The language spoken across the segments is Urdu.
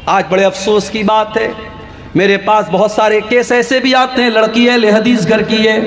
آج بڑے افسوس کی بات ہے، میرے پاس بہت سارے کیس ایسے بھی آتے ہیں، لڑکی اہل حدیث گھر کی ہے،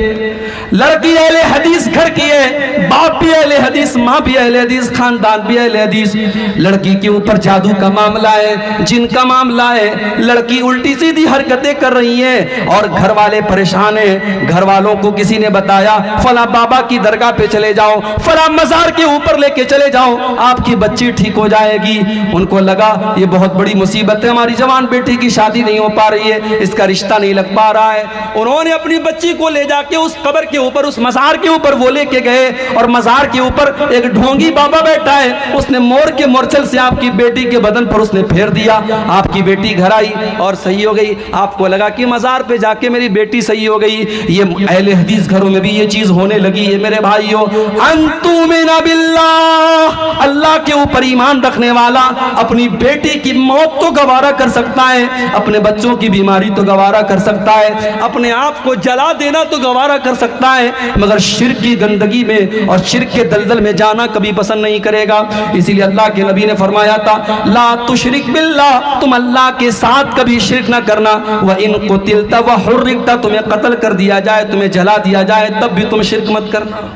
لڑکی اہل حدیث گھر کی ہے، باپ بھی اہل حدیث، ماں بھی اہل حدیث، خاندان بھی اہل حدیث، لڑکی کے اوپر جادو کا معاملہ ہے، جن کا معاملہ ہے، لڑکی الٹی سیدھی حرکتیں کر رہی ہیں اور گھر والے پریشان ہیں۔ گھر والوں کو کسی نے بتایا فلاں بابا کی درگاہ پہ چلے جاؤ، فلاں مزار کے اوپر لے کے چلے جاؤ، آپ کی بچی ٹھیک ہو جائے گی۔ ان کو لگا یہ بہت بڑی مصیبت ہے، ہماری جوان بیٹی کی شادی نہیں ہو پا رہی ہے، اس کا رشتہ نہیں لگ پا رہا ہے۔ انہوں نے اپنی بچی کو لے جا کے اس قبر کے اوپر، اس مزار کے اوپر وہ لے کے گئے، اور مزار کے اوپر ایک ڈھونگی بابا بیٹھا ہے، اس نے مور کے مورچل سے آپ کی بیٹی کے بدن پر اس نے پھیر دیا، آپ کی بیٹی گھر آئی اور صحیح ہو گئی۔ آپ کو لگا کہ مزار پہ جا کے میری بیٹی صحیح ہو گئی۔ یہ اہل حدیث گھروں میں بھی یہ چیز ہونے لگی ہے میرے بھائیوں۔ انتؤمن باللہ، اللہ کے اوپر ایمان رکھنے والا اپنی بیٹی کی موت تو گوارا کر سکتا ہے، اپنے بچوں کی بیماری تو گوارا کر سکتا ہے، اپنے آپ کو جلا دینا تو گوارا کر سکتا ہے، مگر شرک کی گندگی میں اور شرک کے دلدل میں جانا کبھی پسند نہیں کرے گا۔ اسی لیے اللہ کے نبی نے فرمایا تھا لا تشرک باللہ، تم اللہ کے ساتھ کبھی شرک نہ کرنا، وَإِن قُتِلْتَ وَحُرِّقْتَ، تمہیں قتل کر دیا جائے، تمہیں جلا دیا جائے، تب بھی تم شرک مت کرنا۔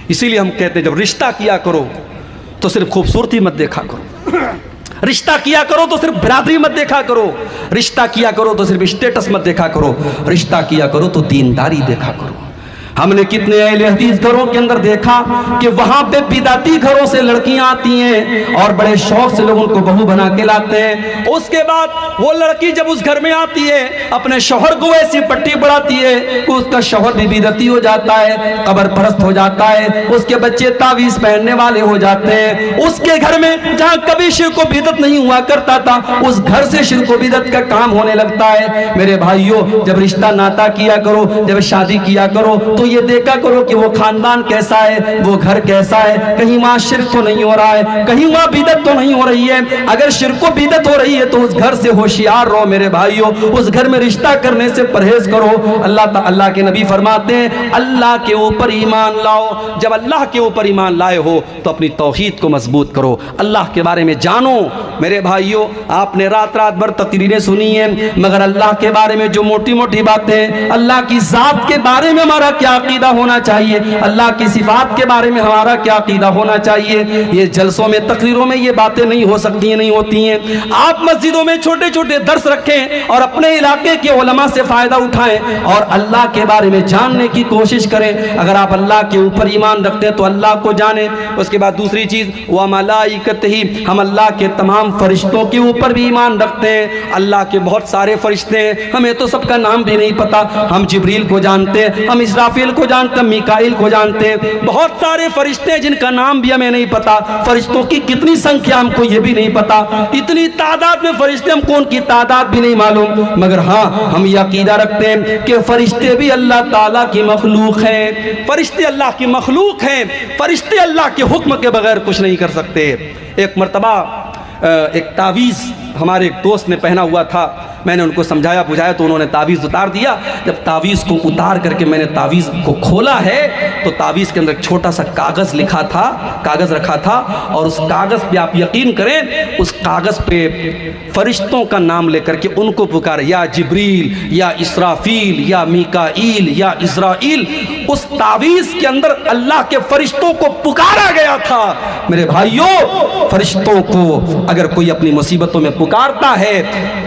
اسی لیے ہم کہتے ہیں جب رشتہ کیا کرو تو صرف خوبصورتی مت دیکھا کرو، رشتہ کیا کرو تو صرف برادری مت دیکھا کرو، رشتہ کیا کرو تو صرف اسٹیٹس مت دیکھا کرو، رشتہ کیا کرو تو دینداری دیکھا کرو۔ ہم نے کتنے اہل حدیث گھروں کے اندر دیکھا کہ وہاں پہ بدعتی گھروں سے لڑکیاں آتی ہیں اور بڑے شوق سے لوگ ان کو بہو بنا کے لاتے ہیں۔ اس کے بعد وہ لڑکی جب اس گھر میں آتی ہے اپنے شوہر کو ایسی پٹی پڑھاتی ہے کہ اس کا شوہر بھی بدعتی ہو جاتا ہے، قبر پرست ہو جاتا ہے، اس کے بچے تعویذ پہننے والے ہو جاتے ہیں۔ اس کے گھر میں جہاں کبھی شرک و بدعت نہیں ہوا کرتا تھا، اس گھر سے شرک و بدعت کا کام ہونے لگتا ہے۔ میرے بھائیوں، جب رشتہ ناتا کیا کرو، جب شادی کیا کرو تو یہ دیکھا کرو کہ وہ خاندان کیسا ہے، وہ گھر کیسا ہے، کہیں وہاں شرک تو نہیں ہو رہا ہے، کہیں وہاں بدعت تو نہیں ہو رہی ہے۔ اگر شرک و بدعت ہو رہی ہے تو اس گھر سے ہوشیار رہو میرے بھائیوں، اس گھر میں رشتہ کرنے سے پرہیز کرو۔ اللہ کے نبی فرماتے ہیں اللہ کے اوپر ایمان لاؤ، جب اللہ کے اوپر ایمان لائے ہو تو اپنی توحید کو مضبوط کرو، اللہ کے بارے میں جانو۔ میرے بھائیوں، آپ نے رات بھر تقریریں سنی ہیں، مگر اللہ کے بارے میں جو موٹی موٹی باتیں، اللہ کی ذات کے بارے میں ہمارا کیا عقیدہ ہونا چاہیے، اللہ کی صفات کے بارے میں ہمارا کیا عقیدہ ہونا چاہیے، یہ جلسوں میں تقریروں میں یہ باتیں نہیں ہو سکتی ہیں، نہیں ہوتی ہیں۔ آپ مسجدوں میں چھوٹے چھوٹے درس رکھیں اور اپنے علاقے کے علماء سے فائدہ اٹھائیں اور اللہ کے بارے میں جاننے کی کوشش کریں۔ اگر آپ اللہ کے اوپر ایمان رکھتے ہیں تو اللہ کو جانیں۔ اس کے بعد دوسری چیز وَمَلَائِكَتِهِ، ہم اللہ کے تمام فرشتوں کے اوپر بھی ایمان رکھتے ہیں۔ اللہ کے بہت سارے فرشتے ہیں، ہمیں تو سب کا نام بھی نہیں پتا، ہم جبریل کو جانتے ہیں، ہم اسرافیل کو جانتے ہیں، میکائیل کو جانتے ہیں، بہت سارے فرشتے ہیں جن کا نام بھی ہمیں نہیں پتا، فرشتوں کی کتنی سنکھیا ہم کو یہ بھی نہیں پتا، اتنی تعداد میں فرشتے ہم کو ان کی تعداد بھی نہیں معلوم، مگر ہاں ہم یہ عقیدہ رکھتے ہیں کہ فرشتے بھی اللہ تعالیٰ کی مخلوق ہیں، فرشتے اللہ کی مخلوق ہیں، فرشتے اللہ کے حکم کے بغیر کچھ نہیں کر سکتے۔ ایک مرتبہ ایک تعویذ ہمارے ایک دوست نے پہنا ہوا تھا، میں نے ان کو سمجھایا بجھایا تو انہوں نے تعویذ اتار دیا۔ جب تعویذ کو اتار کر کے میں نے تعویذ کو کھولا ہے تو تعویذ کے اندر ایک چھوٹا سا کاغذ لکھا تھا، کاغذ رکھا تھا، اور اس کاغذ پہ آپ یقین کریں اس کاغذ پہ فرشتوں کا نام لے کر کے ان کو پکارے، یا جبریل یا اسرافیل یا میکائیل یا اسرائیل، اس تعویذ کے اندر اللہ کے فرشتوں کو پکارا گیا تھا۔ میرے بھائیوں، فرشتوں کو اگر کوئی اپنی مصیبتوں میں پکارتا ہے،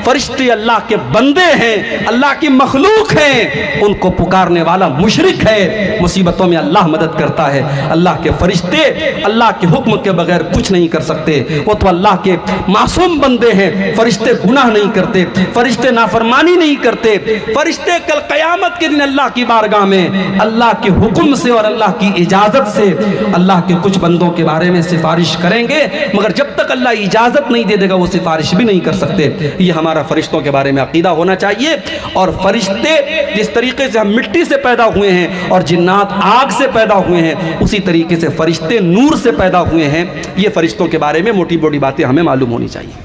فرشتے اللہ کے بندے ہیں، اللہ کی مخلوق ہیں، ان کو پکارنے والا مشرک ہے۔ مصیبتوں میں اللہ مدد کرتا ہے، اللہ کے فرشتے اللہ کے حکم کے بغیر کچھ نہیں کر سکتے، وہ تو اللہ کے معصوم بندے ہیں۔ فرشتے گناہ نہیں کرتے، فرشتے نافرمانی نہیں کرتے، فرشتے کل قیامت کے دن اللہ کی بارگاہ میں اللہ کے حکم سے اور اللہ کی اجازت سے اللہ کے کچھ بندوں کے بارے میں سفارش کریں گے، مگر جب تک اللہ اجازت نہیں دے گا وہ سفارش بھی نہیں کر سکتے۔ یہ ہمارا فرشتوں کے بارے میں عقیدہ ہونا چاہیے۔ اور فرشتے جس طریقے سے ہم مٹی سے پیدا ہوئے ہیں اور جنات آگ سے پیدا ہوئے ہیں، اسی طریقے سے فرشتے نور سے پیدا ہوئے ہیں۔ یہ فرشتوں کے بارے میں موٹی موٹی باتیں ہمیں معلوم ہونی چاہیے۔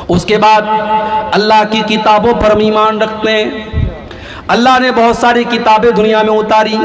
اس کے بعد اللہ کی کتابوں پر ہم ایمان رکھتے ہیں، اللہ نے بہت ساری کتابیں دنیا میں اتاری،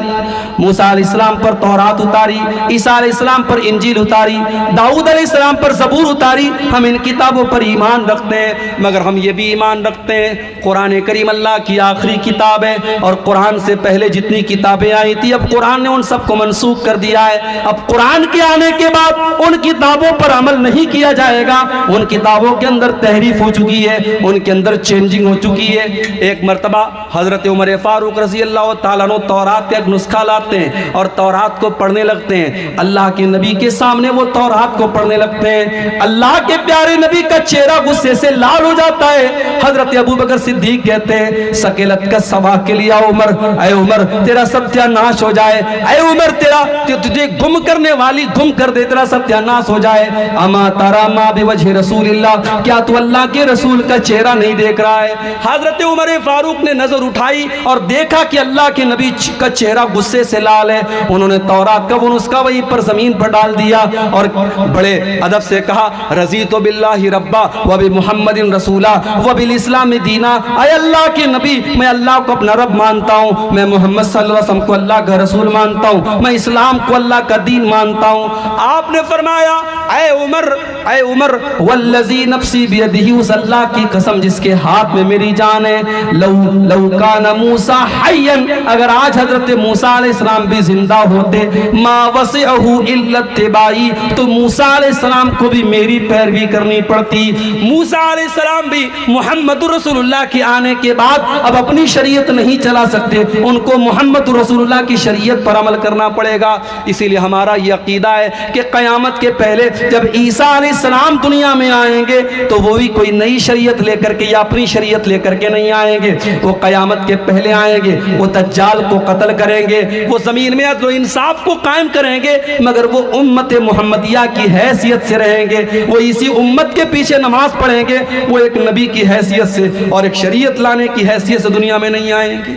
موسیٰ علیہ السلام پر تورات اتاری، عیسیٰ علیہ السلام پر انجیل اتاری، داؤد علیہ السلام پر زبور اتاری. ہم ان کتابوں پر ایمان رکھتے ہیں، مگر ہم یہ بھی ایمان رکھتے ہیں قرآن کریم اللہ کی آخری کتاب ہے، اور قرآن سے پہلے جتنی کتابیں آئی تھی اب قرآن نے ان سب کو منسوخ کر دیا ہے. اب قرآن کے آنے کے بعد ان کتابوں پر عمل نہیں کیا جائے گا. ان کتابوں کے اندر تحریف ہو چکی ہے، ان کے اندر چینجنگ ہو چکی ہے. ایک مرتبہ حضرت عمر فاروق رضی اللہ تعالیٰ عنہ تورات کا ایک نسخہ لاتے ہیں اور تورات کو پڑھنے لگتے ہیں. اللہ کے نبی کے سامنے وہ تورات کو پڑھنے لگتے ہیں. اللہ کے پیارے نبی کا چہرہ غصے سے لال ہو جاتا ہے. حضرت ابو بکر صدیق کہتے ہیں سکیلت کا سوا کے لیا عمر، اے عمر تیرا ستیہ ناش ہو جائے، اے عمر تیرا تجھے گم کرنے والی گم کر دے، تیرا ستیہ ناش ہو جائے. اما ترى ما بوجه رسول اللہ، کیا تو اللہ کے رسول کا چہرہ نہیں دیکھ رہا ہے؟ حضرت عمر فاروق نے نظر اٹھائی اور دیکھا کہ اللہ کے نبی کا چہرہ غصے سے لال ہے. انہوں نے تورات کا وہ نسخہ وہی پر زمین پر ڈال دیا اور بڑے ادب سے کہا رضیت باللہ ربا وبمحمد رسولا وبالاسلام دینا. اے اللہ کے نبی میں اللہ کو اپنا رب مانتا ہوں، میں محمد صلی اللہ علیہ وسلم کو اللہ کا رسول مانتا ہوں، میں اسلام کو اللہ کا دین مانتا ہوں. آپ نے فرمایا اے عمر والذی نفسی بیدہ، اس اللہ کی قسم جس کے ہاتھ میں میری جان ہے، لو کان موسیٰ حیا، اگر آج حضرت موسیٰ علیہ السلام بھی زندہ ہوتے، ما وسعہ الا اتباعی، تو موسیٰ علیہ السلام کو بھی میری پیروی کرنی پڑتی. موسیٰ علیہ السلام بھی محمد رسول اللہ کے آنے کے بعد اب اپنی شریعت نہیں چلا سکتے، ان کو محمد رسول اللہ کی شریعت پر عمل کرنا پڑے گا. اسی لیے ہمارا یہ عقیدہ ہے کہ قیامت کے پہلے جب عیسیٰ علیہ السلام دنیا میں آئیں گے تو وہ بھی کوئی نئی شریعت لے کر کے یا اپنی شریعت لے کر کے نہیں آئیں گے. وہ قیامت کے پہلے آئیں گے، وہ دجال کو قتل کریں گے، وہ زمین میں عدل و انصاف کو قائم کریں گے، مگر وہ امت محمدیہ کی حیثیت سے رہیں گے. وہ اسی امت کے پیچھے نماز پڑھیں گے، وہ ایک نبی کی حیثیت سے اور ایک شریعت لانے کی حیثیت سے دنیا میں نہیں آئیں گے.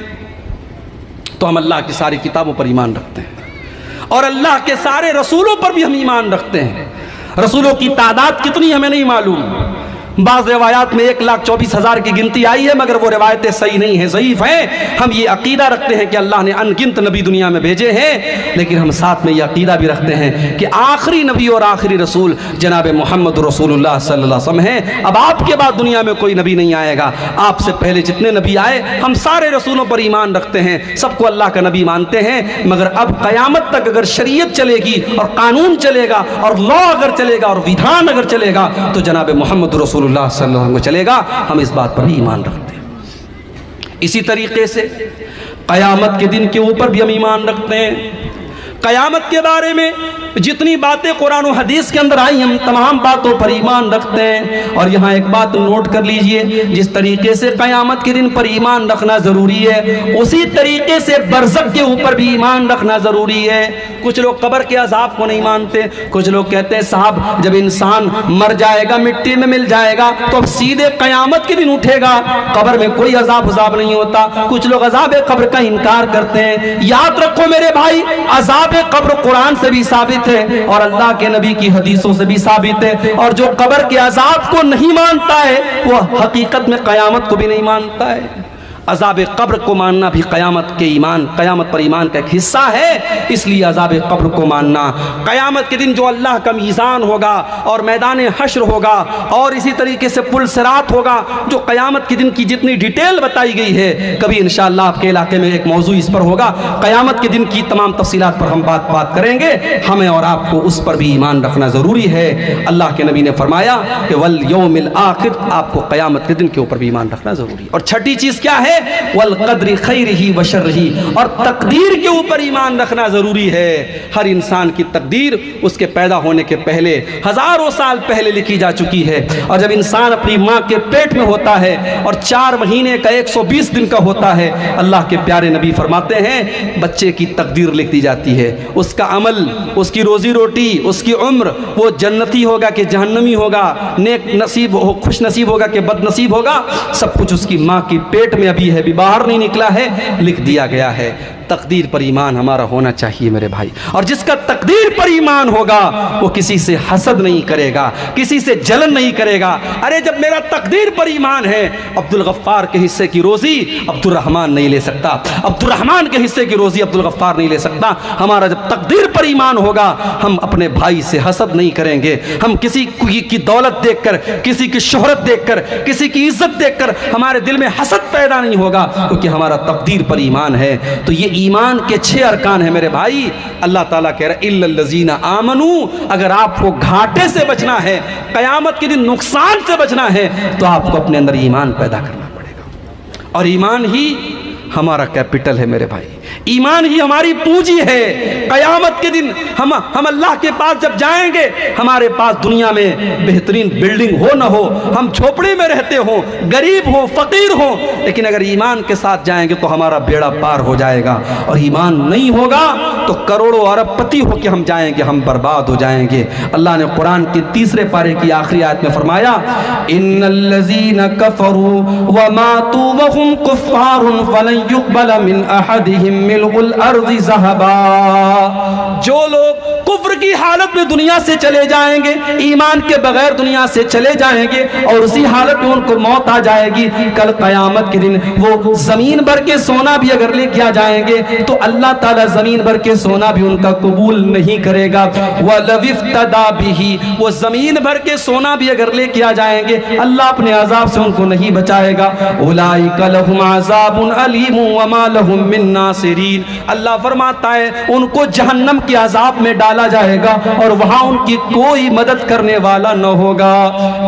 تو ہم اللہ کی ساری کتابوں پر ایمان رکھتے ہیں اور اللہ کے سارے رسولوں پر بھی ہم ایمان رکھتے ہیں. رسولوں کی تعداد کتنی ہمیں نہیں معلوم. بعض روایات میں 1,24,000 کی گنتی آئی ہے، مگر وہ روایتیں صحیح نہیں ہیں، ضعیف ہیں. ہم یہ عقیدہ رکھتے ہیں کہ اللہ نے ان گنت نبی دنیا میں بھیجے ہیں، لیکن ہم ساتھ میں یہ عقیدہ بھی رکھتے ہیں کہ آخری نبی اور آخری رسول جناب محمد رسول اللہ صلی اللہ علیہ وسلم ہیں. اب آپ کے بعد دنیا میں کوئی نبی نہیں آئے گا. آپ سے پہلے جتنے نبی آئے ہم سارے رسولوں پر ایمان رکھتے ہیں، سب کو اللہ کا نبی مانتے ہیں. مگر اب قیامت تک اگر شریعت چلے گی اور قانون چلے گا اور لا اگر چلے گا اور ویدھان اگر چلے گا تو جناب محمد رسول اللہ صلی اللہ علیہ وسلم چلے گا. ہم اس بات پر بھی ایمان رکھتے ہیں. اسی طریقے سے قیامت کے دن کے اوپر بھی ہم ایمان رکھتے ہیں. قیامت کے بارے میں جتنی باتیں قرآن و حدیث کے اندر آئی ہم تمام باتوں پر ایمان رکھتے ہیں. اور یہاں ایک بات نوٹ کر لیجئے، جس طریقے سے قیامت کے دن پر ایمان رکھنا ضروری ہے اسی طریقے سے برزخ کے اوپر بھی ایمان رکھنا ضروری ہے. کچھ لوگ قبر کے عذاب کو نہیں مانتے. کچھ لوگ کہتے ہیں صاحب جب انسان مر جائے گا مٹی میں مل جائے گا تو اب سیدھے قیامت کے دن اٹھے گا، قبر میں کوئی عذاب نہیں ہوتا. کچھ لوگ عذاب قبر کا انکار کرتے ہیں. یاد رکھو میرے بھائی، عذاب قبر قرآن سے بھی ثابت ہے اور اللہ کے نبی کی حدیثوں سے بھی ثابت ہے. اور جو قبر کے عذاب کو نہیں مانتا ہے وہ حقیقت میں قیامت کو بھی نہیں مانتا ہے. عذاب قبر کو ماننا بھی قیامت پر ایمان کا ایک حصہ ہے. اس لیے عذاب قبر کو ماننا، قیامت کے دن جو اللہ کا میزان ہوگا اور میدان حشر ہوگا اور اسی طریقے سے پل صراط ہوگا، جو قیامت کے دن کی جتنی ڈیٹیل بتائی گئی ہے، کبھی انشاءاللہ آپ کے علاقے میں ایک موضوع اس پر ہوگا. قیامت کے دن کی تمام تفصیلات پر ہم بات کریں گے. ہمیں اور آپ کو اس پر بھی ایمان رکھنا ضروری ہے. اللہ کے نبی نے فرمایا کہ والیوم الآخر، آپ کو قیامت کے دن کے اوپر بھی ایمان رکھنا ضروری ہے. اور چھٹی چیز کیا ہے؟ والقدر خیرہ وشرہ، اور تقدیر کے اوپر ایمان رکھنا ضروری ہے. ہر انسان کی تقدیر اس کے پیدا ہونے کے پہلے ہزاروں سال پہلے لکھی جا چکی ہے. اور جب انسان اپنی ماں کے پیٹ میں ہوتا ہے اور 4 مہینے کا 120 دن کا ہوتا ہے، اللہ کے پیارے نبی فرماتے ہیں بچے کی تقدیر لکھ دی جاتی ہے. اس کا عمل، اس کی روزی روٹی، اس کی عمر، وہ جنتی ہوگا کہ جہنمی ہوگا، نیک نصیب ہو خوش نصیب ہوگا کہ بد نصیب ہوگا، سب کچھ اس کی ماں کی پیٹ میں ابھی ہے، بھی باہر نہیں نکلا ہے، لکھ دیا گیا ہے. تقدیر پر ایمان ہمارا ہونا چاہیے میرے بھائی. اور جس کا تقدیر پر ایمان ہوگا وہ کسی سے حسد نہیں کرے گا, کسی سے جلن نہیں کرے گا. ارے جب میرا تقدیر پر ایمان ہے, عبد الغفار کے حصے کی روزی عبد الرحمن نہیں لے سکتا, عبد الرحمن کے حصے کی روزی عبد الغفار نہیں لے سکتا. ہمارا جب تقدیر پر ایمان ہوگا ہم اپنے بھائی سے حسد نہیں کریں گے. ہم کسی کی دولت دیکھ کر, کسی کی شہرت دیکھ کر, کسی کی عزت دیکھ کر ہمارے دل میں حسد پیدا نہیں ہوگا, کیونکہ ہمارا تقدیر پر ایمان ہے. تو یہ ایمان کے 6 ارکان ہیں میرے بھائی. اللہ تعالیٰ کہہ رہا ہے اِلَّا الَّذِينَ آمَنُوا, اگر آپ کو گھاٹے سے بچنا ہے, قیامت کے دن نقصان سے بچنا ہے, تو آپ کو اپنے اندر ایمان پیدا کرنا پڑے گا. اور ایمان ہی ہمارا کیپٹل ہے میرے بھائی, ایمان ہی ہماری پونجی ہے. قیامت کے دن ہم اللہ کے پاس جب جائیں گے, ہمارے پاس دنیا میں بہترین بلڈنگ ہو نہ ہو, ہم جھوپڑی میں رہتے ہوں, غریب ہوں, فقیر ہوں, لیکن اگر ایمان کے ساتھ جائیں گے تو ہمارا بیڑا پار ہو جائے گا. اور ایمان نہیں ہوگا تو کروڑوں ارب پتی ہو کے ہم جائیں گے, ہم برباد ہو جائیں گے. اللہ نے قرآن کی 3 پارے کی آخری آیت میں فرمایا ان الذین کفروا وماتوا وهم کفار فلن يقبل من احدهم ملء الارض ذهبا. جو لوگ کفر کی حالت میں دنیا سے چلے جائیں گے, ایمان کے بغیر دنیا سے چلے جائیں گے, اور اسی حالت میں ان کو موت آ جائے گی, کل قیامت کے دن وہ زمین بھر کے سونا بھی اگر لے کے آ جائیں گے تو اللہ تعالیٰ زمین بھر کے سونا بھی ان کا قبول نہیں کرے گا. وَلَوِ افْتَدَى بِهِ, وہ زمین بھر کے سونا بھی اگر لے کے آ جائیں گے اللہ اپنے عذاب سے ان کو نہیں بچائے گا. أُولَئِكَ لَهُمْ عَذَابٌ أَلِيمٌ وَمَا لَهُم مِّن نَّاصِرِينَ. اللہ فرماتا ہے ان کو جہنم کے عذاب میں ڈالا جائے گا اور وہاں ان کی کوئی مدد کرنے والا نہ ہوگا.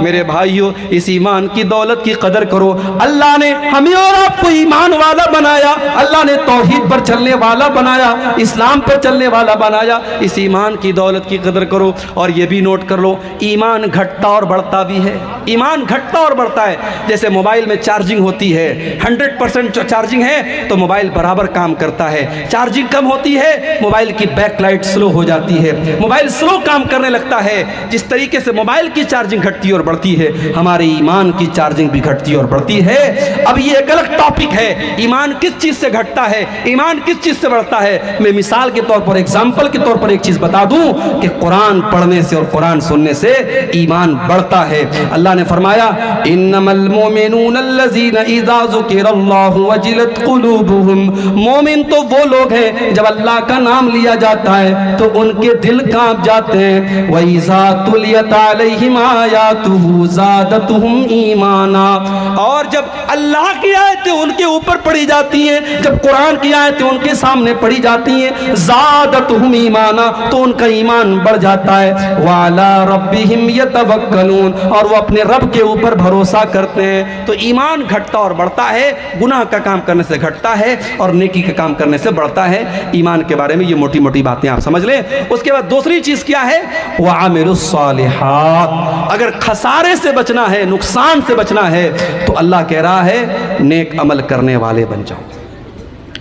میرے بھائیو, اس ایمان کی دولت کی قدر کرو. اللہ نے ہمیں اور آپ کو ایمان والا بنایا, اللہ نے توحید پر چلنے والا بنایا, اسلام پر چلنے والا بنایا. اس ایمان کی دولت کی قدر کرو. اور یہ بھی نوٹ کر لو, ایمان گھٹتا اور بڑھتا بھی ہے. ایمان گھٹتا اور بڑھتا ہے. جیسے موبائل میں چارجنگ ہوتی ہے, 100% چارجنگ ہے تو موبائل برابر کام کرتا ہے. چارجنگ کم ہوتی ہے, موبائل کی بیک لائٹ سلو ہو جاتی ہے, موبائل سلو کام کرنے لگتا ہے. جس طریقے سے موبائل کی چارجنگ گھٹتی اور بڑھتی ہے, ہمارے ایمان کی چارجنگ بھی گھٹتی اور بڑھتی ہے. اب یہ ایک الگ ٹاپک ہے, ایمان کس چیز سے گھٹتا ہے, ایمان کس چیز سے بڑھتا ہے. میں مثال کے طور پر, ایگزامپل کے طور پر ایک چیز بتا دوں کہ قرآن پڑھنے سے اور قرآن سننے سے ایمان بڑھتا ہے. اللہ نے فرمایا انما المؤمنون الذین اذا ذکر اللہ وجلت قلوبهم. مومن تو وہ لوگ ہیں جب اللہ کا نام لیا جاتا ہے تو ان کے دل کانپ جاتے ہیں. وَإِذَا تُلِيَتْ عَلَيْهِمْ آيَاتُهُ زَادَتْهُمْ ایمانا. اور جب اللہ کی آیتیں ان کے اوپر پڑھی جاتی ہیں, جب قرآن کی آیتیں ان کے سامنے پڑھی جاتی ہیں, زَادَتْهُمْ ایمانا, تو ان کا ایمان بڑھ جاتا ہے. وَعَلَىٰ رَبِّهِمْ يَتَوَكَّلُونَ, اور وہ اپنے رب کے اوپر بھروسہ کرتے ہیں. تو ایمان گھٹتا اور بڑھتا ہے, گناہ کا کام کرنے سے گھٹتا ہے اور نیکی کا کام کرنے سے بڑھتا ہے. ایمان کے بارے میں یہ موٹی موٹی باتیں آپ سمجھ لیں. اس کے بعد دوسری چیز کیا ہے, وَعَمِلُوا الصَّالِحَاتِ. اگر خسارے سے بچنا ہے, نقصان سے بچنا ہے, تو اللہ کہہ رہا ہے نیک عمل کرنے والے بن جاؤ.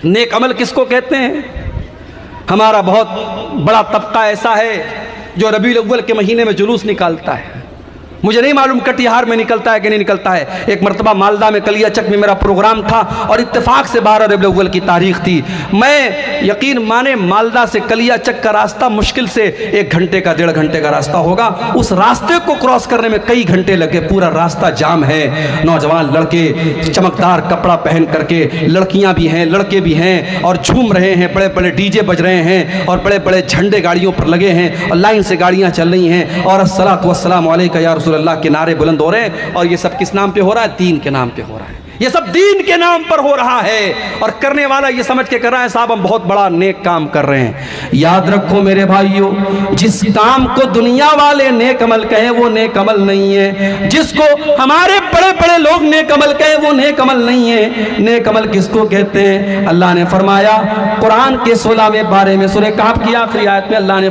نیک عمل کس کو کہتے ہیں؟ ہمارا بہت بڑا طبقہ ایسا ہے جو ربیع الاول کے مہینے میں جلوس نکالتا ہے. مجھے نہیں معلوم کٹیہار میں نکلتا ہے کہ نہیں نکلتا ہے. ایک مرتبہ مالدہ میں کلیہ چک میں میرا پروگرام تھا اور اتفاق سے 12 ربیع الاول کی تاریخ تھی. میں یقین مانے مالدہ سے کلیہ چک کا راستہ مشکل سے 1 گھنٹے کا 1.5 گھنٹے کا راستہ ہوگا. اس راستے کو کراس کرنے میں کئی گھنٹے لگے. پورا راستہ جام ہے, نوجوان لڑکے چمکدار کپڑا پہن کر کے, لڑکیاں بھی ہیں لڑکے بھی ہیں, اور جھوم رہے ہیں, بڑے بڑے ڈی جے بج رہے ہیں, اور بڑے بڑے جھنڈے گاڑیوں پر لگے ہیں, اور لائن سے گاڑیاں چل رہی ہیں, اور الصلاۃ والسلام علیکہ یا رسول اللہ کے نعرے بلند ہو رہے ہیں. اور یہ سب کس نام پہ ہو رہا ہے؟ دین کے نام پہ ہو رہا ہے. یہ سب دین کے نام پر ہو رہا ہے, اور کرنے والا یہ سمجھ کے کر رہا ہے صاحب ہم بہت بڑا نیک کام کر رہے ہیں. یاد رکھو میرے بھائیو, جس کام کو دنیا والے نیک عمل کہیں وہ نیک عمل نہیں ہے. جس کو ہمارے بڑے بڑے لوگ نیک عمل کہیں وہ نیک عمل نہیں ہے. نیک عمل کس کو کہتے ہیں؟ اللہ نے فرمایا قرآن کے 16ویں پارے میں سورہ کہف کی آخری آیت میں اللہ نے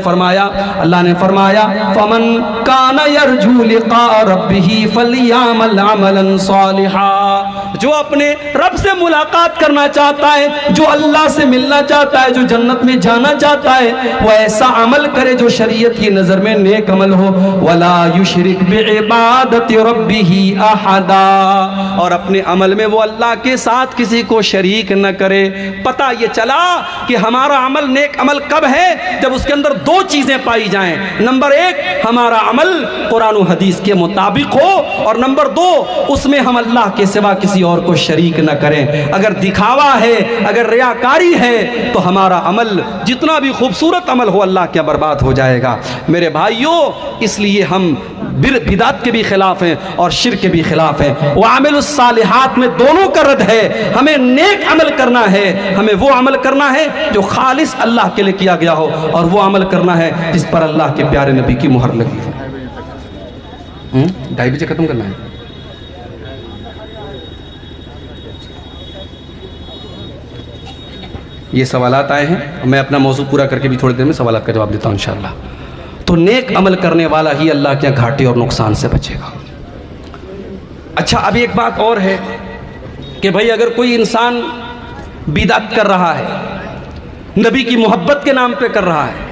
فرمایا فَمَنْ كَانَ يَرْجُو لِقَاءَ رَبِّهِ فَلْيَعْمَلْ عَمَلًا صَالِحًا. جو اپنے رب سے ملاقات کرنا چاہتا ہے، جو اللہ سے ملنا چاہتا ہے، جو جنت میں جانا چاہتا ہے، وہ ایسا عمل کرے جو شریعت کی نظر میں نیک عمل ہو۔ وَلَا يُشْرِكْ بِعِبَادَةِ رَبِّهِ أَحَدًا، اور اپنے عمل میں وہ اللہ کے ساتھ کسی کو شریک نہ کرے۔ پتہ یہ چلا کہ ہمارا عمل نیک عمل کب ہے؟ جب اس کے اندر دو چیزیں پائی جائیں۔ نمبر ایک، ہمارا عمل قرآن و حدیث کے مطابق ہو، اور نمبر دو، اس میں ہم اللہ کے سوا کسی اور کو شریک نہ کریں۔ اگر دکھاوا ہے، اگر ریاکاری ہے، تو ہمارا عمل جتنا بھی خوبصورت عمل ہو اللہ کیا برباد ہو جائے گا۔ میرے بھائیوں، اس لیے ہم بدعت کے بھی خلاف ہیں اور شرک کے بھی خلاف ہیں۔ وعامل الصالحات میں دونوں کا رد ہے۔ ہمیں نیک عمل کرنا ہے، ہمیں وہ عمل کرنا ہے جو خالص اللہ کے لیے کیا گیا ہو، اور وہ عمل کرنا ہے جس پر اللہ کے پیارے نبی کی مہر لگی ہو۔ 2:30 بجے ختم کرنا ہے۔ یہ سوالات آئے ہیں، میں اپنا موضوع پورا کر کے بھی تھوڑی دیر میں سوالات کا جواب دیتا ہوں انشاءاللہ۔ تو نیک عمل کرنے والا ہی اللہ کے گھاٹے اور نقصان سے بچے گا۔ اچھا، ابھی ایک بات اور ہے کہ بھائی اگر کوئی انسان بدعت کر رہا ہے، نبی کی محبت کے نام پہ کر رہا ہے،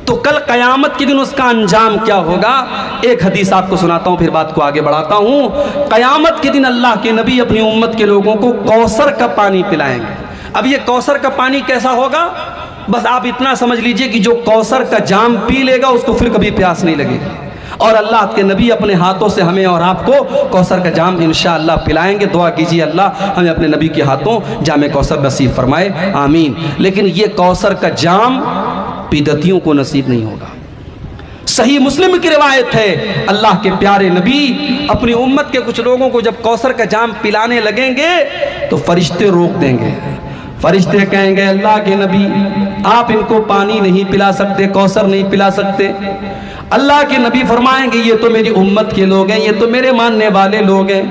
تو کل قیامت کے دن اس کا انجام کیا ہوگا؟ ایک حدیث آپ کو سناتا ہوں، پھر بات کو آگے بڑھاتا ہوں۔ قیامت کے دن اللہ کے نبی اپنی امت کے لوگوں کو کوثر کا پانی پلائیں گے۔ اب یہ کوثر کا پانی کیسا ہوگا؟ بس آپ اتنا سمجھ لیجئے کہ جو کوثر کا جام پی لے گا اس کو پھر کبھی پیاس نہیں لگے گی۔ اور اللہ کے نبی اپنے ہاتھوں سے ہمیں اور آپ کو کوثر کا جام انشاءاللہ پلائیں گے۔ دعا کیجیے اللہ ہمیں اپنے نبی کے ہاتھوں جام کوثر نصیب فرمائے، آمین۔ لیکن یہ کوثر کا جام بدعتیوں کو نصیب نہیں ہوگا۔ صحیح مسلم کی روایت ہے، اللہ کے پیارے نبی اپنی امت کے کچھ لوگوں کو جب کوثر کا جام پلانے لگیں گے تو فرشتے روک دیں گے۔ فرشتے کہیں گے اللہ کے نبی آپ ان کو پانی نہیں پلا سکتے، کوثر نہیں پلا سکتے۔ اللہ کے نبی فرمائیں گے یہ تو میری امت کے لوگ ہیں، یہ تو میرے ماننے والے لوگ ہیں،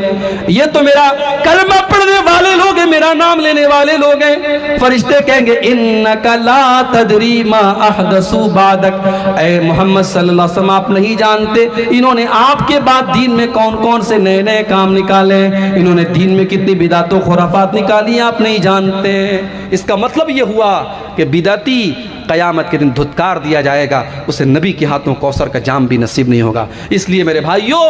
یہ تو میرا کلمہ پڑھنے والے لوگ ہیں، میرا نام لینے والے لوگ ہیں۔ فرشتے کہیں گے انک لا تدری ما احدثوا بعدک، اے محمد صلی اللہ علیہ وسلم آپ نہیں جانتے انہوں نے آپ کے بعد دین میں کون کون سے نئے نئے کام نکالے، انہوں نے دین میں کتنی بدعت و خرافات نکالی آپ نہیں جانتے۔ اس کا مطلب یہ ہوا کہ بدعتی قیامت کے دن دھتکار دیا جائے گا، اسے نبی کے ہاتھوں کوثر کا جام بھی نصیب نہیں ہوگا۔ اس لیے میرے بھائیوں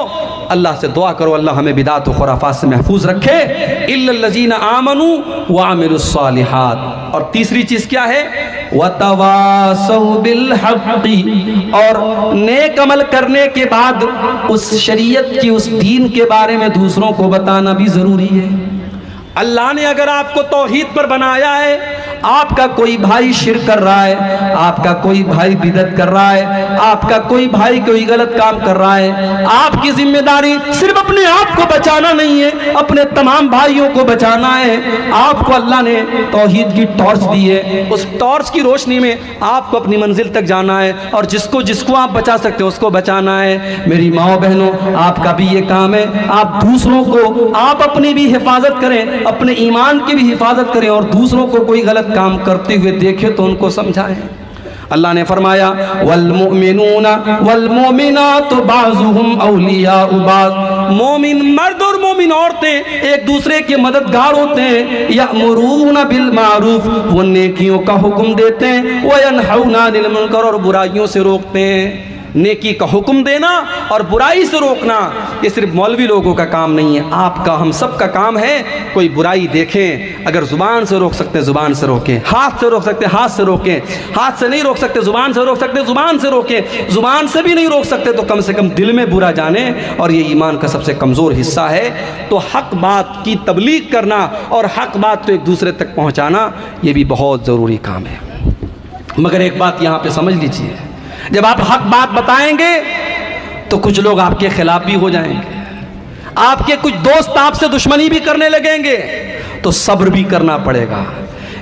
اللہ سے دعا کرو اللہ ہمیں بدعت و خرافات سے محفوظ رکھے۔ الا الذین آمنوا وعملوا الصالحات۔ اور تیسری چیز کیا ہے؟ وتواصوا بالحق، اور نیک عمل کرنے کے بعد اس شریعت کی اس دین کے بارے میں دوسروں کو بتانا بھی ضروری ہے۔ اللہ نے اگر آپ کو توحید پر بنایا ہے، آپ کا کوئی بھائی شرک کر رہا ہے، آپ کا کوئی بھائی بدعت کر رہا ہے، آپ کا کوئی بھائی کوئی غلط کام کر رہا ہے، آپ کی ذمہ داری صرف اپنے آپ کو بچانا نہیں ہے، اپنے تمام بھائیوں کو بچانا ہے۔ آپ کو اللہ نے توحید کی ٹارچ دی ہے، اس ٹارچ کی روشنی میں آپ کو اپنی منزل تک جانا ہے، اور جس کو آپ بچا سکتے اس کو بچانا ہے۔ میری ماں بہنوں آپ کا بھی یہ کام ہے، آپ دوسروں کو، آپ اپنی بھی حفاظت کریں، اپنے ایمان کی بھی حفاظت کریں، اور دوسروں کو کوئی غلط کام کرتے ہوئے دیکھے تو ان کو سمجھائیں۔ اللہ نے فرمایا والمؤمنون والمؤمنات بعضهم اولیاء بعض، مومن مرد اور مومن عورتیں ایک دوسرے کے مددگار ہوتے ہیں۔ یأمرون بالمعروف، وہ نیکیوں کا حکم دیتے ہیں، وینہون عن المنکر، اور برائیوں سے روکتے ہیں۔ نیکی کا حکم دینا اور برائی سے روکنا یہ صرف مولوی لوگوں کا کام نہیں ہے، آپ کا ہم سب کا کام ہے۔ کوئی برائی دیکھیں، اگر زبان سے روک سکتے زبان سے روکیں، ہاتھ سے روک سکتے ہاتھ سے روکیں، ہاتھ سے نہیں روک سکتے زبان سے روک سکتے زبان سے روکیں، زبان سے بھی نہیں روک سکتے تو کم سے کم دل میں برا جانیں، اور یہ ایمان کا سب سے کمزور حصہ ہے۔ تو حق بات کی تبلیغ کرنا اور حق بات کو ایک دوسرے تک پہنچانا یہ بھی بہت ضروری کام ہے۔ مگر ایک بات یہاں پہ سمجھ لیجیے، جب آپ حق بات بتائیں گے تو کچھ لوگ آپ کے خلاف بھی ہو جائیں گے، آپ کے کچھ دوست آپ سے دشمنی بھی کرنے لگیں گے، تو صبر بھی کرنا پڑے گا۔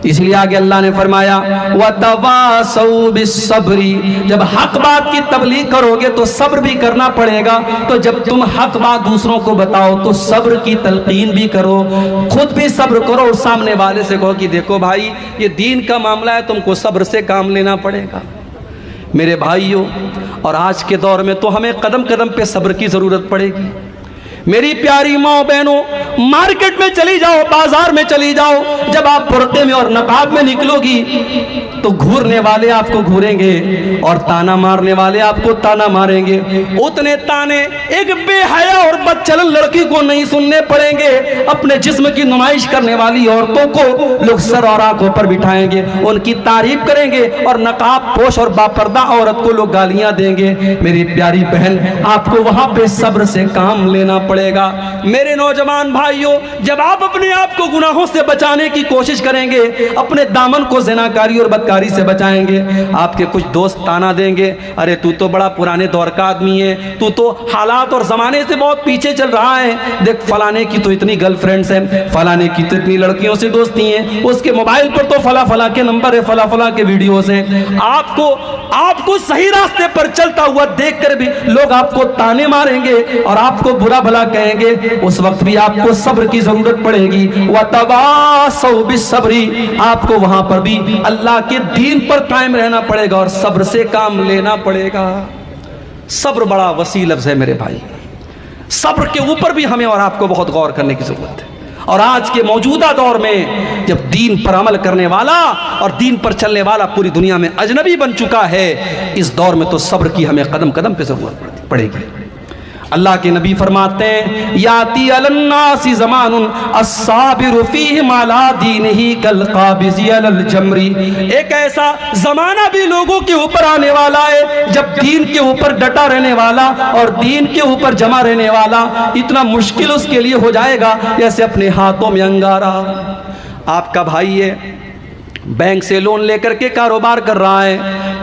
اس لیے آگے اللہ نے فرمایا وَتَوَاصَوْا بِالصَّبْرِ، جب حق بات کی تبلیغ کرو گے تو صبر بھی کرنا پڑے گا۔ تو جب تم حق بات دوسروں کو بتاؤ تو صبر کی تلقین بھی کرو، خود بھی صبر کرو، اور سامنے والے سے کہو کہ دیکھو بھائی یہ دین کا معاملہ ہے، تم کو صبر سے کام لینا پڑے گا۔ میرے بھائیوں، اور آج کے دور میں تو ہمیں قدم قدم پہ صبر کی ضرورت پڑے گی، میری پیاری ماں بہنوں، مارکیٹ میں چلی جاؤ، بازار میں چلی جاؤ، جب آپ برقعے میں اور نقاب میں نکلو گی تو گھورنے والے آپ کو گھوریں گے اور تانا مارنے والے آپ کو تانا ماریں گے۔ اتنے تانے ایک بے حیا اور بدچلن لڑکی کو نہیں سننے پڑیں گے۔ اپنے جسم کی نمائش کرنے والی عورتوں کو لوگ سر اور آنکھوں پر بٹھائیں گے، ان کی تعریف کریں گے، اور نقاب پوش اور باپردہ عورت کو لوگ گالیاں دیں گے۔ میری پیاری بہن، آپ کو وہاں پہ صبر سے کام لینا پڑے گا۔ میرے نوجوان بھائیوں، جب آپ اپنے آپ کو گناہوں سے بچانے کی کوشش کریں گے، اپنے دامن کو زناکاری اور بدکاری سے بچائیں گے، آپ کے کچھ دوست تانا دیں گے، ارے تو بڑا پرانے دور کا آدمی ہے، تو حالات اور زمانے سے بہت پیچھے چل رہا ہے، دیکھ فلانے کی تو اتنی گرل فرینڈز ہیں، فلانے کی تو اتنی لڑکیوں سے دوستی ہیں، اس کے موبائل پر تو فلاں کے نمبر ہے، فلاں کے ویڈیوز ہیں۔ آپ کو صحیح راستے پر چلتا ہوا دیکھ کر بھی لوگ آپ کو تانے ماریں گے اور آپ کو برا بھلا کہیں گے، اس وقت بھی آپ کو صبر کی ضرورت پڑے گی۔ وَتَوَاصَوْا بِالصَّبْرِ، آپ کو وہاں پر بھی اللہ کے دین پر قائم رہنا پڑے گا اور صبر سے کام لینا پڑے گا۔ صبر بڑا وسیع لفظ ہے میرے بھائی، صبر کے اوپر بھی ہمیں اور آپ کو بہت غور کرنے کی ضرورت ہے۔ اور آج کے موجودہ دور میں جب دین پر عمل کرنے والا اور دین پر چلنے والا پوری دنیا میں اجنبی بن چکا ہے، اس دور میں تو صبر کی ہمیں قدم قدم پہ ضرورت پڑے گی۔ اللہ کے نبی فرماتے ہیں، یاتی علی الناس زمان الصابر فیہم علی دینہ کالقابض علی الجمر، ایک ایسا زمانہ بھی لوگوں کے اوپر آنے والا ہے جب دین کے اوپر ڈٹا رہنے والا اور دین کے اوپر جمع رہنے والا اتنا مشکل اس کے لیے ہو جائے گا جیسے اپنے ہاتھوں میں انگارہ۔ آپ کا بھائی ہے، بینک سے لون لے کر کے کاروبار کر رہا ہے،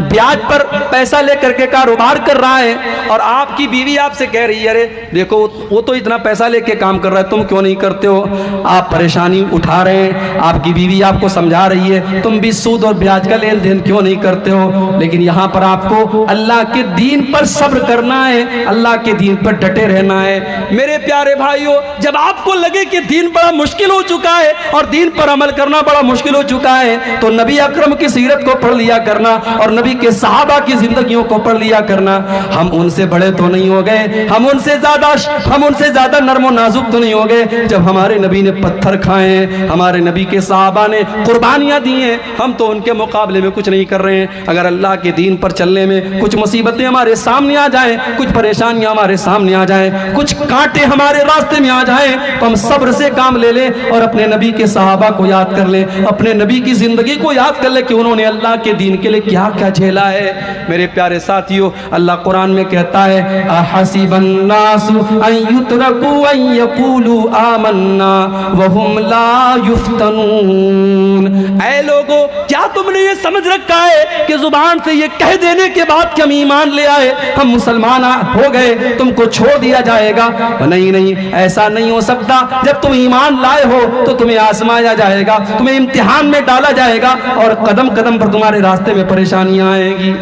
بیاج پر پیسہ لے کر کے کاروبار کر رہا ہے، اور آپ کی بیوی آپ سے کہہ رہی ہے، ارے دیکھو وہ تو اتنا پیسہ لے کے کام کر رہا ہے، تم کیوں نہیں کرتے ہو؟ آپ پریشانی اٹھا رہے ہیں، آپ کی بیوی آپ کو سمجھا رہی ہے، تم بھی سود اور بیاج کا لین دین کیوں نہیں کرتے ہو؟ لیکن یہاں پر آپ کو اللہ کے دین پر صبر کرنا ہے، اللہ کے دین پر ڈٹے رہنا ہے۔ میرے پیارے بھائیوں، جب آپ کو لگے کہ دین بڑا مشکل ہو چکا ہے اور دین پر عمل کرنا بڑا مشکل ہو چکا ہے، تو نبی اکرم کی سیرت کو پڑھ لیا کرنا اور نبی کے صحابہ کی زندگیوں کو پڑھ لیا کرنا۔ ہم ان سے بڑے تو نہیں ہو گئے، ہم ان سے زیادہ نرم و نازک تو نہیں ہو گئے۔ جب ہمارے نبی نے پتھر کھائے ہیں، ہمارے نبی کے صحابہ نے قربانیاں دی ہیں، ہم تو ان کے مقابلے میں کچھ نہیں کر رہے ہیں۔ اگر اللہ کے دین پر چلنے میں کچھ مصیبتیں ہمارے سامنے آ جائیں، کچھ پریشانیاں ہمارے سامنے آ جائیں، کچھ کانٹے ہمارے راستے میں آ جائیں، تو ہم صبر سے کام لے لیں اور اپنے نبی کے صحابہ کو یاد کر لیں، اپنے نبی کی زندگی کو یاد کر لیں کہ انہوں نے اللہ کے دین کے لیے کیا کیا جھیلا ہے۔ میرے پیارے ساتھیوں، اللہ قرآن میں کہتا ہے، احسب الناس ان یترکوا ان یقولوا آمنا وہم لا یفتنون، اے لوگو کیا تم نے یہ سمجھ رکھا ہے کہ زبان سے یہ کہہ دینے کے بعد کہ ہم ایمان لے آئے، ہم مسلمان ہو گئے، تم کو چھوڑ دیا جائے گا؟ نہیں، ایسا نہیں ہو سکتا۔ جب تم ایمان لائے ہو تو تمہیں آزمایا جائے گا، تمہیں امتحان میں ڈالا جائے گا اور قدم قدم پر تمہارے راستے میں پریشانیاں آئیں گی۔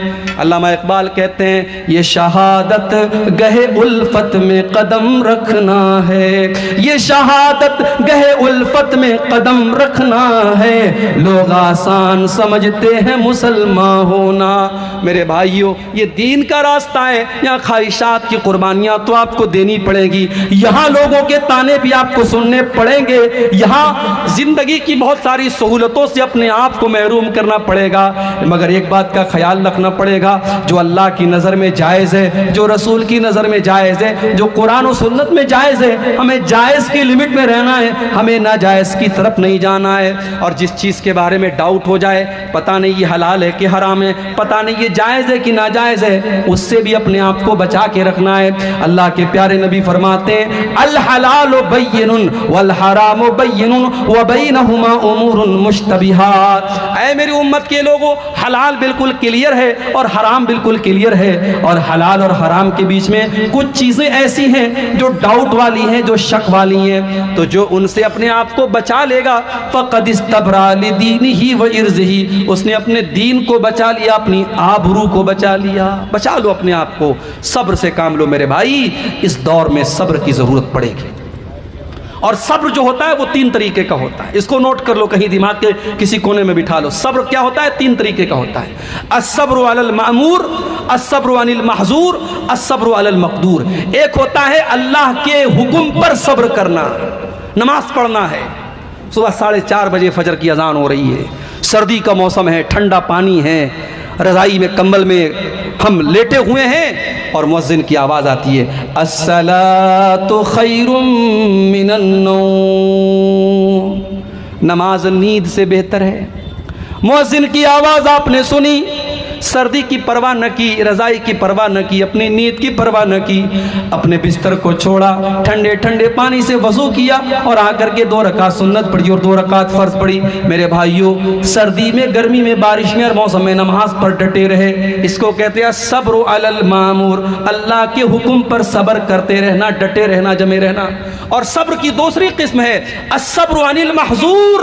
علامہ اقبال کہتے ہیں، یہ شہادت گہے الفت میں قدم رکھنا ہے، یہ شہادت گہے الفت میں قدم رکھنا ہے، لوگ آسان سمجھتے ہیں مسلمان ہونا۔ میرے بھائیوں، یہ دین کا راستہ ہے، یہاں خواہشات کی قربانیاں تو آپ کو دینی پڑے گی، یہاں لوگوں کے تانے بھی آپ کو سننے پڑیں گے، یہاں زندگی کی بہت ساری سہولتوں سے اپنے آپ کو محروم کرنا پڑے گا، مگر ایک بات کا خیال رکھنا پڑے گا، جو اللہ کی نظر میں جائز ہے، جو رسول کی نظر میں جائز ہے، جو قرآن و سنت میں جائز ہے، ہمیں جائز کی لمٹ میں رہنا ہے، ہمیں ناجائز کی طرف نہیں جانا ہے۔ اور جس چیز کے بارے میں ڈاؤٹ ہو جائے، پتہ نہیں یہ حلال ہے کہ حرام ہے، پتہ نہیں یہ جائز ہے کہ ناجائز ہے، اس سے بھی اپنے آپ کو بچا کے رکھنا ہے۔ اللہ کے پیارے نبی فرماتے ہیں، الحلال بین والحرام بین وبینہما امور مشتبہات، اے میری امت کے لوگوں، حلال بالکل کلیئر ہے اور حرام بالکل کلیئر ہے، اور حلال اور حرام کے بیچ میں کچھ چیزیں ایسی ہیں جو ڈاؤٹ والی ہیں، جو شک والی ہیں، تو جو ان سے اپنے آپ کو بچا لے گا فقد استبرا لدینہ وعرضہ، اس نے اپنے دین کو بچا لیا، اپنی آبرو کو بچا لیا۔ بچا لو اپنے آپ کو، صبر سے کام لو میرے بھائی، اس دور میں صبر کی ضرورت پڑے گی۔ اور صبر جو ہوتا ہے وہ 3 طریقے کا ہوتا ہے. اس کو نوٹ کر لو, کہیں دماغ کے کسی کونے میں بٹھا لو. صبر کیا ہوتا ہے؟ 3 طریقے کا ہوتا ہے. الصبر علی المأمور, الصبر عن المحظور, الصبر علی المقدور. ایک ہوتا ہے اللہ کے حکم پر صبر کرنا. نماز پڑھنا ہے, صبح 4:30 بجے فجر کی اذان ہو رہی ہے, سردی کا موسم ہے, ٹھنڈا پانی ہے, رضائی میں کمبل میں ہم لیٹے ہوئے ہیں اور مؤذن کی آواز آتی ہے, الصلاۃ خیر من النوم. نماز نیند سے بہتر ہے. مؤذن کی آواز آپ نے سنی, سردی کی پرواہ نہ کی, رضائی کی پرواہ نہ کی, اپنی نیند کی پرواہ نہ کی, اپنے بستر کو چھوڑا, ٹھنڈے ٹھنڈے پانی سے وضو کیا اور آ کر کے 2 رکعت سنت پڑھی اور 2 رکعت فرض پڑھی. میرے بھائیوں, سردی میں, گرمی میں, بارش میں اور موسم میں نماز پر ڈٹے رہے. اس کو کہتے ہیں صبر علی المامور, اللہ کے حکم پر صبر کرتے رہنا, ڈٹے رہنا, جمے رہنا. اور صبر کی دوسری قسم ہے الصبر عن المحظور,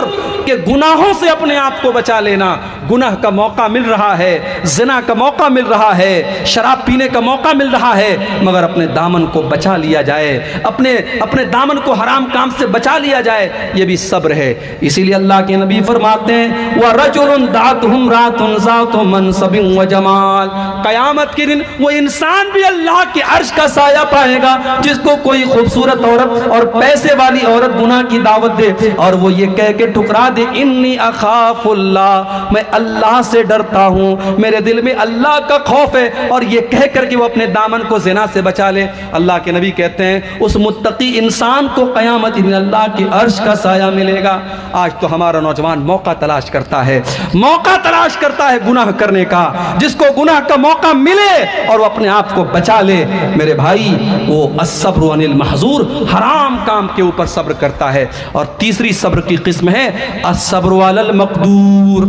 کہ گناہوں سے اپنے آپ کو بچا لینا. گناہ کا موقع مل رہا ہے, زنا کا موقع مل رہا ہے, شراب پینے کا موقع مل رہا ہے, مگر اپنے دامن کو بچا لیا جائے, اپنے دامن کو حرام کام سے بچا لیا جائے. یہ بھی صبر ہے. اسی لیے اللہ کے نبی فرماتے ہیں وَرَجُلٌ دَعَتْهُ امْرَأَةٌ ذَاتُ مَنْصَبٍ وَجَمَالٍ. قیامت کے دن وہ انسان بھی اللہ کے عرش کا سایہ پائے گا جس کو کوئی خوبصورت عورت اور پیسے والی عورت گناہ کی دعوت دے اور وہ یہ کہہ کے ٹھکرا دے انی اخاف اللہ, میں اللہ سے ڈرتا ہوں, میرے دل میں اللہ کا خوف ہے, اور یہ کہہ کر کے وہ اپنے دامن کو زنا سے بچا لے. اللہ کے نبی کہتے ہیں اس متقی انسان کو قیامت میں اللہ کے عرش کا سایہ ملے گا. آج تو ہمارا نوجوان موقع تلاش کرتا ہے, موقع تلاش کرتا ہے گناہ کرنے کا. جس کو گناہ کا موقع ملے اور وہ اپنے آپ کو بچا لے, میرے بھائی, وہ الصبر عن المحظور, حرام کام کے اوپر صبر کرتا ہے. اور تیسری صبر کی قسم ہے الصبر علی المقدور.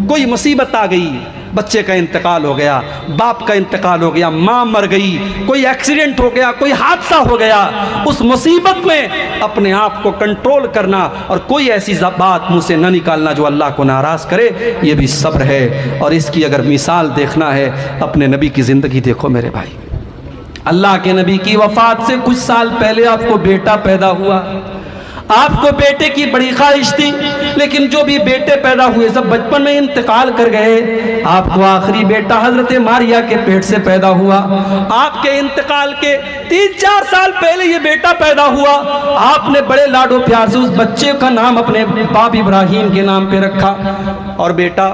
کوئی مصیبت آ گئی, بچے کا انتقال ہو گیا, باپ کا انتقال ہو گیا, ماں مر گئی, کوئی ایکسیڈنٹ ہو گیا, کوئی حادثہ ہو گیا, اس مصیبت میں اپنے آپ کو کنٹرول کرنا اور کوئی ایسی بات منہ سے نہ نکالنا جو اللہ کو ناراض کرے, یہ بھی صبر ہے. اور اس کی اگر مثال دیکھنا ہے, اپنے نبی کی زندگی دیکھو میرے بھائی. اللہ کے نبی کی وفات سے کچھ سال پہلے آپ کو بیٹا پیدا ہوا. آپ کو بیٹے کی بڑی خواہش تھی, لیکن جو بھی بیٹے پیدا ہوئے سب بچپن میں انتقال کر گئے. آپ کو آخری بیٹا حضرت ماریا کے پیٹ سے پیدا ہوا. آپ کے انتقال کے 3-4 سال پہلے یہ بیٹا پیدا ہوا. آپ نے بڑے لاڈ و پیار سے اس بچے کا نام اپنے باپ ابراہیم کے نام پہ رکھا. اور بیٹا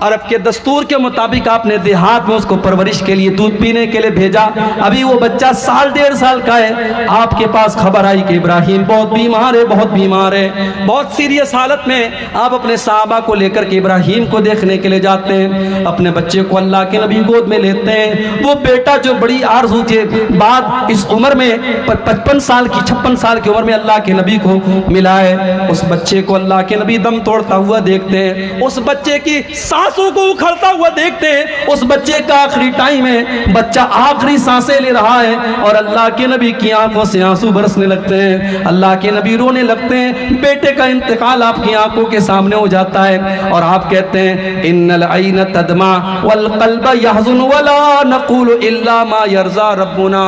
عرب کے دستور کے مطابق آپ نے دیہات میں اس کو پرورش کے لیے, دودھ پینے کے لیے بھیجا. ابھی وہ بچہ 1.5 سال کا ہے. آپ کے پاس خبر آئی کہ ابراہیم بہت بیمار ہے, بہت بیمار ہے, بہت سیریس حالت میں. آپ اپنے صحابہ کو لے کر کے ابراہیم کو دیکھنے کے لیے جاتے ہیں. اپنے بچے کو اللہ کے نبی گود میں لیتے ہیں. وہ بیٹا جو بڑی آرزو کے بعد اس عمر میں 55 سال کی 56 سال کی عمر میں اللہ کے نبی کو ملا ہے, اس بچے کو اللہ کے نبی دم توڑتا ہوا دیکھتے ہیں. اس بچے کی سانسوں کو اکھڑتا ہوا دیکھتے ہیں. اس بچے کا آخری ٹائم ہے, بچہ آخری سانسیں لے رہا ہے اور اللہ کے نبی کی آنکھوں سے آنسو برسنے لگتے ہیں. اللہ کے نبی رونے لگتے ہیں. بیٹے کا انتقال آپ کی آنکھوں کے سامنے ہو جاتا ہے اور آپ کہتے ہیں ان العین تدمع والقلب يحزن ولا نقول الا ما يرضى ربنا.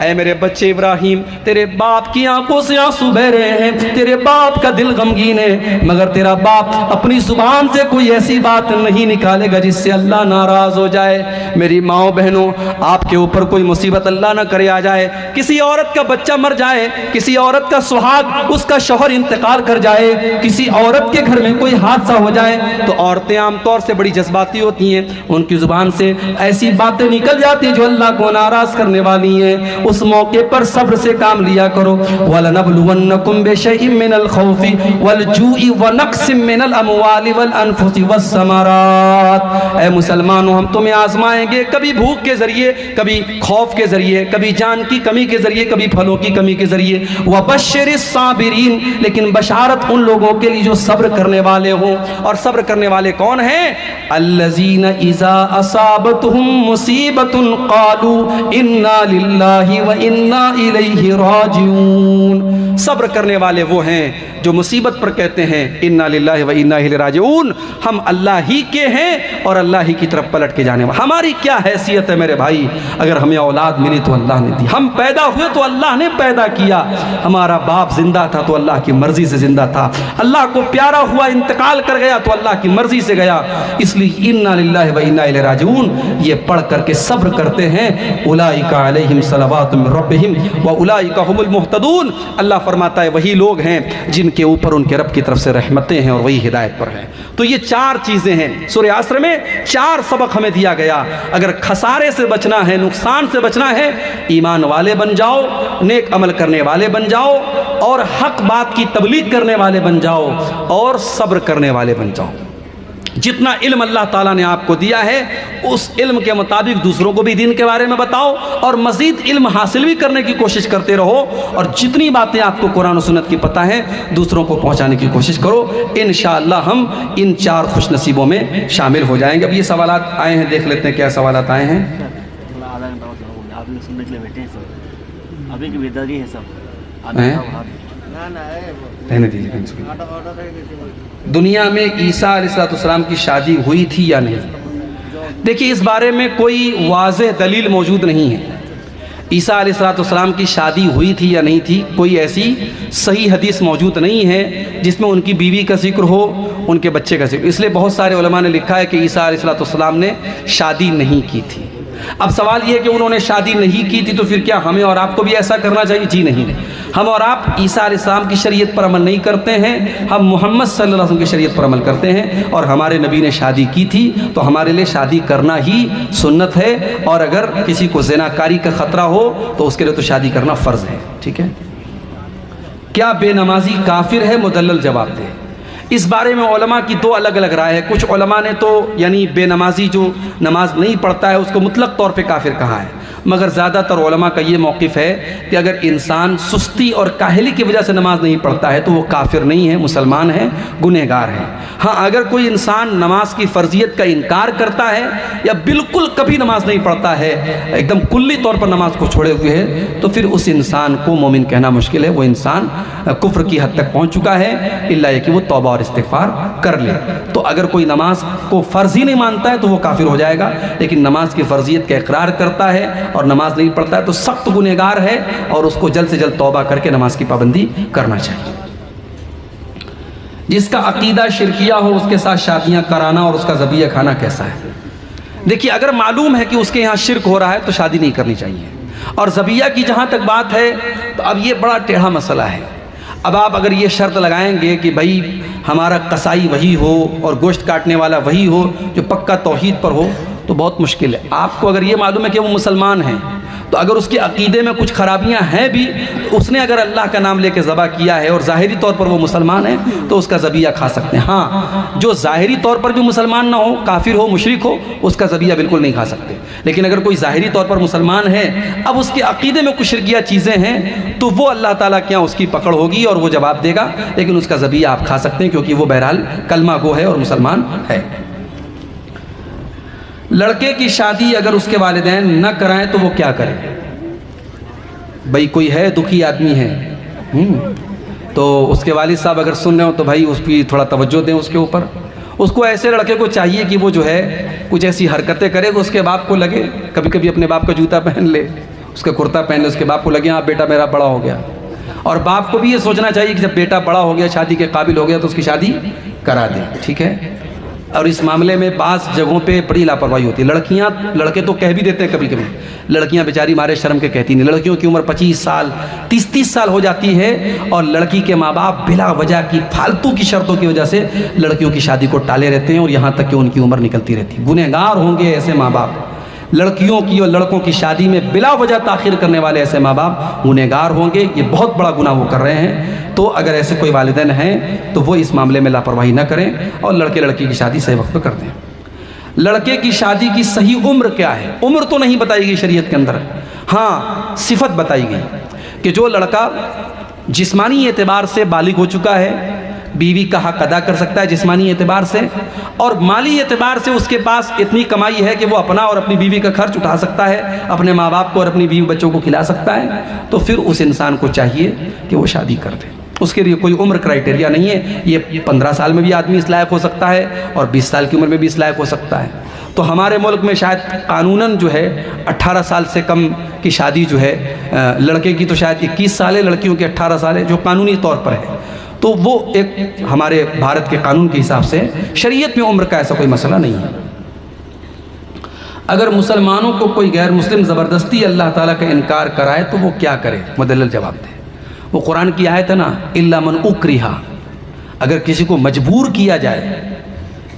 اے میرے بچے ابراہیم, تیرے باپ کی آنکھوں سے آنسو بہ رہے ہیں, تیرے باپ کا دل غمگین ہے, مگر تیرا باپ اپنی زبان سے کوئی ایسی بات نہیں نکالے گا جس سے اللہ ناراض ہو جائے. میری ماؤں بہنوں, آپ کے اوپر کوئی مصیبت اللہ نہ کرے آ جائے, کسی عورت کا بچہ مر جائے, کسی عورت کا سہاگ, اس کا شوہر انتقال کر جائے, کسی عورت کے گھر میں کوئی حادثہ ہو جائے, تو عورتیں عام طور سے بڑی جذباتی ہوتی ہیں. ان کی زبان سے ایسی باتیں نکل جاتی ہیں جو اللہ کو ناراض کرنے والی ہیں. اس موقع پر صبر سے کام لیا کرو. وَلَنَبْلُوَنَّكُمْ بِشَيْءٍ مِّنَ الْخَوْفِ وَالْجُوعِ وَنَقْصٍ مِّنَ الْأَمْوَالِ وَالْأَنفُسِ وَالثَّمَرَاتِ. اے مسلمانوں, ہم تمہیں آزمائیں گے, کبھی بھوک کے ذریعے, کبھی خوف کے ذریعے, کبھی جان کی کمی کے ذریعے, کبھی پھلوں کی کمی کے ذریعے. وَبَشِّرِ الصَّابِرِينَ, لیکن بشارت ان لوگوں کے لیے جو صبر کرنے والے ہوں. اور صبر کرنے والے کون ہیں؟ الَّذِينَ إِذَا أَصَابَتْهُمْ مُصِيبَةٌ قَالُوا إِنَّا لِلَّهِ وَإِنَّا إِلَيْهِ رَاجِعُونَ. صبر کرنے والے وہ ہیں جو مصیبت پر کہتے ہیں اِنَّا لِلَّهِ وَإِنَّا إِلَيْهِ رَاجِعُونَ, ہم اللہ ہی کے ہیں اور اللہ ہی کی طرف پلٹ کے جانے والے. ہماری کیا حیثیت ہے میرے بھائی؟ اگر ہمیں اولاد ملی تو اللہ نے دی. ہم پیدا ہوئے تو اللہ نے پیدا کیا. ہمارا باپ زندہ تھا تو اللہ کی مرضی سے زندہ تھا. اللہ کو پیارا ہوا انتقال کر گیا تو اللہ کی مرضی سے گیا. اس لیے انا للہ و انا الیہ راجعون یہ پڑھ کر کے صبر کرتے ہیں. اولئک علیہم صلوات من ربہم واولئک هم المہتدون. اللہ فرماتا ہے وہی لوگ ہیں جن کے اوپر ان کے رب کی طرف سے رحمتیں ہیں اور وہی ہدایت پر ہیں. تو یہ چار چیزیں ہیں. سورہ عصر میں چار سبق ہمیں دیا گیا. اگر خسارے سے بچنا ہے، نقصان سے بچنا ہے، ایمان والے بن جاؤ، نیک عمل کرنے والے بن جاؤ، اور حق بات کی تبلیغ کرنے والے بن جاؤ، اور صبر کرنے والے بن جاؤ. جتنا علم اللہ تعالیٰ نے آپ کو دیا ہے اس علم کے مطابق دوسروں کو بھی دین کے بارے میں بتاؤ، اور مزید علم حاصل بھی کرنے کی کوشش کرتے رہو، اور جتنی باتیں آپ کو قرآن و سنت کی پتہ ہیں دوسروں کو پہنچانے کی کوشش کرو. انشاءاللہ ہم ان چار خوش نصیبوں میں شامل ہو جائیں گے. اب یہ سوالات آئے ہیں، دیکھ لیتے ہیں کیا سوالات آئے ہیں. ابھی کی بیداری ہے سب. رہنے دیجیے. دنیا میں عیسیٰ علیہ السلام کی شادی ہوئی تھی یا نہیں؟ دیکھیے اس بارے میں کوئی واضح دلیل موجود نہیں ہے. عیسیٰ علیہ السلام کی شادی ہوئی تھی یا نہیں تھی، کوئی ایسی صحیح حدیث موجود نہیں ہے جس میں ان کی بیوی کا ذکر ہو، ان کے بچے کا ذکر. اس لیے بہت سارے علماء نے لکھا ہے کہ عیسیٰ علیہ السلام نے شادی نہیں کی تھی. اب سوال یہ ہے کہ انہوں نے شادی نہیں کی تھی تو پھر کیا ہمیں اور آپ کو بھی ایسا کرنا چاہیے؟ جی نہیں. ہم اور آپ عیسیٰ علیہ السلام کی شریعت پر عمل نہیں کرتے ہیں، ہم محمد صلی اللہ علیہ وسلم کی شریعت پر عمل کرتے ہیں. اور ہمارے نبی نے شادی کی تھی تو ہمارے لیے شادی کرنا ہی سنت ہے. اور اگر کسی کو زناکاری کا خطرہ ہو تو اس کے لیے تو شادی کرنا فرض ہے. ٹھیک ہے. کیا بے نمازی کافر ہے؟ مدلل جواب دے. اس بارے میں علماء کی دو الگ الگ رائے ہے. کچھ علماء نے تو یعنی بے نمازی جو نماز نہیں پڑھتا ہے اس کو مطلق طور پہ کافر کہا ہے، مگر زیادہ تر علماء کا یہ موقف ہے کہ اگر انسان سستی اور کاہلی کی وجہ سے نماز نہیں پڑھتا ہے تو وہ کافر نہیں ہے، مسلمان ہے، گنہگار ہے. ہاں اگر کوئی انسان نماز کی فرضیت کا انکار کرتا ہے یا بالکل کبھی نماز نہیں پڑھتا ہے، ایک دم کلی طور پر نماز کو چھوڑے ہوئے ہے، تو پھر اس انسان کو مومن کہنا مشکل ہے. وہ انسان کفر کی حد تک پہنچ چکا ہے، الا یہ کہ وہ توبہ اور استغفار کر لے. تو اگر کوئی نماز کو فرض ہی نہیں مانتا ہے تو وہ کافر ہو جائے گا، لیکن نماز کی فرضیت کا اقرار کرتا ہے اور نماز نہیں پڑھتا ہے تو سخت گنہگار ہے، اور اس کو جلد سے جلد توبہ کر کے نماز کی پابندی کرنا چاہیے. جس کا عقیدہ شرکیہ ہو اس کے ساتھ شادیاں کرانا اور اس کا ذبیحہ کھانا کیسا ہے؟ دیکھیے اگر معلوم ہے کہ اس کے یہاں شرک ہو رہا ہے تو شادی نہیں کرنی چاہیے. اور ذبیحہ کی جہاں تک بات ہے تو اب یہ بڑا ٹیڑھا مسئلہ ہے. اب آپ اگر یہ شرط لگائیں گے کہ بھائی ہمارا قصائی وہی ہو اور گوشت کاٹنے والا وہی ہو جو پکا توحید پر ہو تو بہت مشکل ہے. آپ کو اگر یہ معلوم ہے کہ وہ مسلمان ہیں تو اگر اس کے عقیدے میں کچھ خرابیاں ہیں بھی، اس نے اگر اللہ کا نام لے کے ذبح کیا ہے اور ظاہری طور پر وہ مسلمان ہے تو اس کا ذبیحہ کھا سکتے ہیں. ہاں جو ظاہری طور پر بھی مسلمان نہ ہو، کافر ہو، مشرک ہو، اس کا ذبیحہ بالکل نہیں کھا سکتے. لیکن اگر کوئی ظاہری طور پر مسلمان ہے، اب اس کے عقیدے میں کچھ شرکیہ چیزیں ہیں تو وہ اللہ تعالیٰ کے یہاں اس کی پکڑ ہوگی اور وہ جواب دے گا، لیکن اس کا ذبیحہ آپ کھا سکتے ہیں کیونکہ وہ بہرحال کلمہ گو ہے اور مسلمان ہے. لڑکے کی شادی اگر اس کے والدین نہ کرائیں تو وہ کیا کریں؟ بھائی کوئی ہے دکھی آدمی ہے تو اس کے والد صاحب اگر سن رہے ہو تو بھائی اس کی تھوڑا توجہ دیں اس کے اوپر. اس کو ایسے لڑکے کو چاہیے کہ وہ جو ہے کچھ ایسی حرکتیں کرے کہ اس کے باپ کو لگے، کبھی کبھی اپنے باپ کا جوتا پہن لے، اس کا کرتا پہن لے، اس کے باپ کو لگے ہاں بیٹا میرا بڑا ہو گیا. اور باپ کو بھی یہ سوچنا چاہیے کہ جب بیٹا بڑا ہو گیا، شادی کے قابل ہو گیا تو اس کی شادی کرا دیں. ٹھیک ہے. اور اس معاملے میں بعض جگہوں پہ بڑی لاپرواہی ہوتی ہے. لڑکیاں، لڑکے تو کہہ بھی دیتے ہیں کبھی کبھی، لڑکیاں بیچاری مارے شرم کے کہتی نہیں. لڑکیوں کی عمر 25 سال 30 سال ہو جاتی ہے اور لڑکی کے ماں باپ بلا وجہ کی فالتو کی شرطوں کی وجہ سے لڑکیوں کی شادی کو ٹالے رہتے ہیں اور یہاں تک کہ ان کی عمر نکلتی رہتی. گنہگار ہوں گے ایسے ماں باپ. لڑکیوں کی اور لڑکوں کی شادی میں بلا وجہ تاخیر کرنے والے ایسے ماں باپ گنہگار ہوں گے. یہ بہت بڑا گناہ وہ کر رہے ہیں. تو اگر ایسے کوئی والدین ہیں تو وہ اس معاملے میں لاپرواہی نہ کریں اور لڑکے لڑکی کی شادی صحیح وقت پہ کر دیں. لڑکے کی شادی کی صحیح عمر کیا ہے؟ عمر تو نہیں بتائی گئی شریعت کے اندر، ہاں صفت بتائی گئی کہ جو لڑکا جسمانی اعتبار سے بالغ ہو چکا ہے، بیوی کا حق ادا کر سکتا ہے جسمانی اعتبار سے، اور مالی اعتبار سے اس کے پاس اتنی کمائی ہے کہ وہ اپنا اور اپنی بیوی کا خرچ اٹھا سکتا ہے، اپنے ماں باپ کو اور اپنی بیوی بچوں کو کھلا سکتا ہے، تو پھر اس انسان کو چاہیے کہ وہ شادی کر دے. اس کے لیے کوئی عمر کرائٹیریا نہیں ہے، یہ 15 سال میں بھی آدمی اس لائق ہو سکتا ہے اور 20 سال کی عمر میں بھی اس لائق ہو سکتا ہے۔ تو ہمارے ملک میں شاید قانوناً جو ہے 18 سال سے کم کی شادی جو ہے، لڑکے کی تو شاید 21 سال ہے، لڑکیوں کی 18 سال ہے جو قانونی طور پر ہے۔ تو وہ ایک ہمارے بھارت کے قانون کے حساب سے شریعت میں عمر کا ایسا کوئی مسئلہ نہیں ہے۔ اگر مسلمانوں کو کوئی غیر مسلم زبردستی اللہ تعالیٰ کا انکار کرائے تو وہ کیا کرے؟ مدلل جواب دے۔ وہ قرآن کی آیت ہے نا، الا من اکرہ، اگر کسی کو مجبور کیا جائے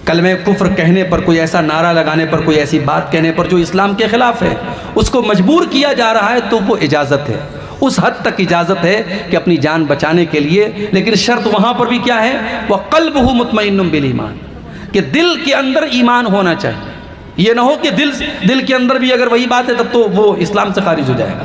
کلمہ کفر کہنے پر، کوئی ایسا نعرہ لگانے پر، کوئی ایسی بات کہنے پر جو اسلام کے خلاف ہے، اس کو مجبور کیا جا رہا ہے تو وہ اجازت ہے، اس حد تک اجازت ہے کہ اپنی جان بچانے کے لیے، لیکن شرط وہاں پر بھی کیا ہے؟ وَقَلْبُهُ مُطْمَئِنٌ بِالْإِيمَانِ، کہ دل کے اندر ایمان ہونا چاہیے۔ یہ نہ ہو کہ دل کے اندر بھی اگر وہی بات ہے تب تو وہ اسلام سے خارج ہو جائے گا۔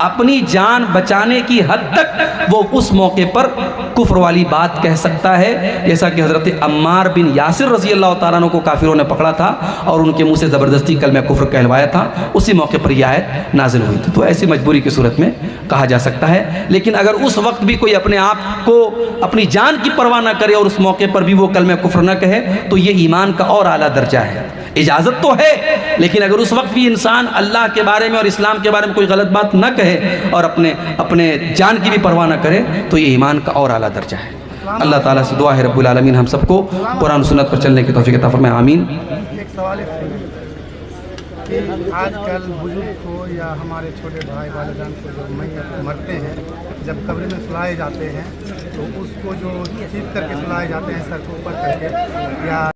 اپنی جان بچانے کی حد تک وہ اس موقع پر کفر والی بات کہہ سکتا ہے، جیسا کہ حضرت عمار بن یاسر رضی اللہ تعالیٰ عنہ کو کافروں نے پکڑا تھا اور ان کے منہ سے زبردستی کلمہ کفر کہلوایا تھا، اسی موقع پر یہ آیت نازل ہوئی تھی۔ تو ایسی مجبوری کی صورت میں کہا جا سکتا ہے، لیکن اگر اس وقت بھی کوئی اپنے آپ کو اپنی جان کی پرواہ نہ کرے اور اس موقع پر بھی وہ کلمہ کفر نہ کہے تو یہ ایمان کا اور اعلیٰ درجہ ہے۔ اجازت تو ہے، لیکن اگر اس وقت بھی انسان اللہ کے بارے میں اور اسلام کے بارے میں کوئی غلط بات نہ کہے اور اپنے جان کی بھی پرواہ نہ کرے تو یہ ایمان کا اور اعلیٰ درجہ ہے۔ اللہ تعالیٰ سے دعا ہے رب العالمین ہم سب کو قرآن و سنت پر چلنے کی توفیق عطا فرمائے، آمین۔ ایک سوال ہے کہ آج کل بزرگ کو یا ہمارے چھوٹے بھائی والدین کو جو میت مرتے ہیں، جب قبر میں سلائے جاتے ہیں تو اس کو جو چیت کر کے سلائے جاتے ہیں سر کو اوپر کر کے، یا